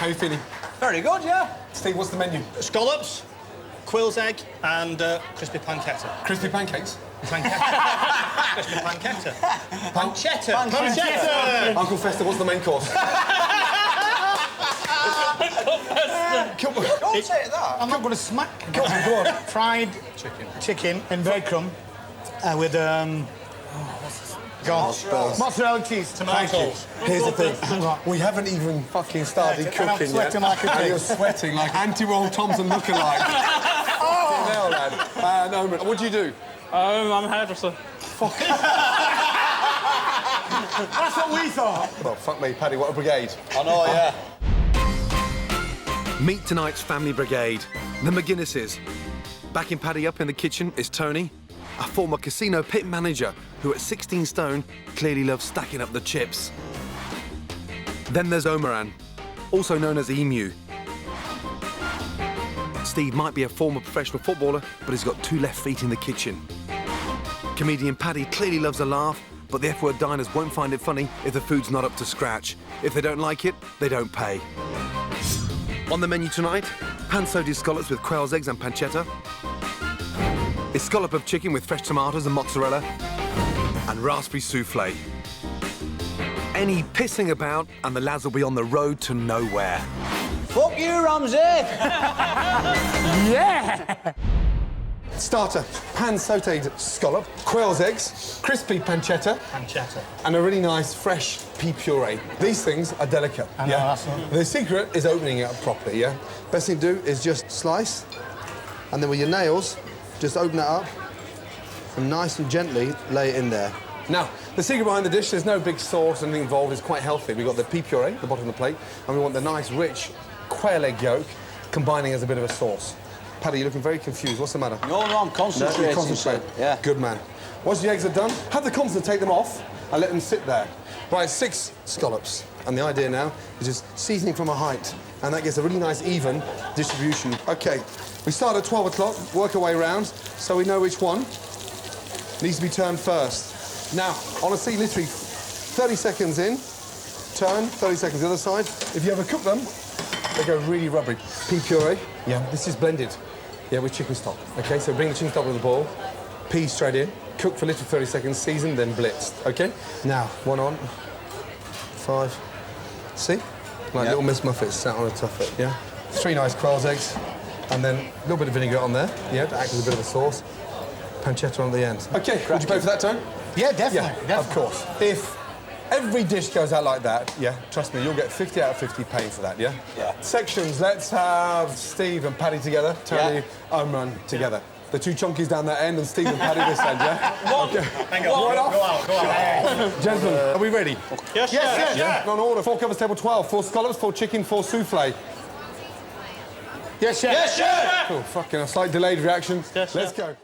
How are you feeling? Very good, yeah. Steve, what's the menu? Scallops, quill's egg, and crispy pancetta. Crispy pancakes? Pancetta. Crispy pancetta. Pancetta. Pancetta. Uncle Fester, what's the main course? Don't say that. I'm not going to smack. Go on. Fried chicken in breadcrumb with mozzarella cheese, tomatoes. Here's the thing. We haven't even fucking started cooking I'm sweating yet. like a And pig. you're sweating like Anti-Roll Thompson lookalike. Oh! Hell, lad. No, what do you do? I'm a hairdresser. That's what we thought. Well, fuck me, Paddy, what a brigade. I know, yeah. Meet tonight's family brigade, the McGuinnesses. Backing Paddy up in the kitchen is Tony, a former casino pit manager who at 16 stone clearly loves stacking up the chips. Then there's Omaran, also known as Emu. Steve might be a former professional footballer, but he's got 2 left feet in the kitchen. Comedian Paddy clearly loves a laugh, but the F-word diners won't find it funny if the food's not up to scratch. If they don't like it, they don't pay. On the menu tonight, pan-sautéed scallops with quail's eggs and pancetta, a scallop of chicken with fresh tomatoes and mozzarella, and raspberry souffle. Any pissing about, and the lads will be on the road to nowhere. Fuck you, Ramsay. Yeah! Starter, pan-sautéed scallop, quail's eggs, crispy pancetta, and a really nice fresh pea puree. These things are delicate, I know, that's all. The secret is opening it up properly, yeah? Best thing to do is just slice, and then with your nails, just open it up, and nice and gently lay it in there. Now, the secret behind the dish, there's no big sauce or anything involved, it's quite healthy. We've got the pea puree at the bottom of the plate, and we want the nice, rich quail egg yolk combining as a bit of a sauce. Paddy, you're looking very confused. What's the matter? No, I'm concentrating. Concentrate. Yeah. Good man. Once the eggs are done, have the constants take them off and let them sit there. Right, 6 scallops. And the idea now is just seasoning from a height. And that gets a really nice, even distribution. OK, we start at 12 o'clock, work our way around, so we know which one needs to be turned first. Now, honestly, literally 30 seconds in, turn, 30 seconds the other side. If you ever cook them, they go really rubbery. Pea puree, yeah, this is blended. Yeah, with chicken stock. OK, so bring the chicken stock with the bowl, peas straight in, cook for literally 30 seconds, season, then blitzed. OK? Now, one on, 5. See? Like little Miss Muffets sat on a tuffet, yeah? 3 nice quail's eggs, and then a little bit of vinegar on there, yeah, to act as a bit of a sauce. Pancetta on the end. OK, would you pay for that, Tone? Yeah, definitely. Yeah, of course. If every dish goes out like that, yeah, trust me, you'll get 50 out of 50 paying for that, yeah? Yeah. Sections, let's have Steve and Paddy together, Tony, Omran together. The 2 chunkies down that end and Steve and Paddy this end, yeah? Okay. Hang on, go out. Gentlemen, are we ready? Yes. Yeah. On order, 4 covers, table 12, 4 scallops, 4 chicken, 4 souffle. Yes, chef. Yes, chef. Cool, fucking a slight delayed reaction. Yes, Let's chef. go.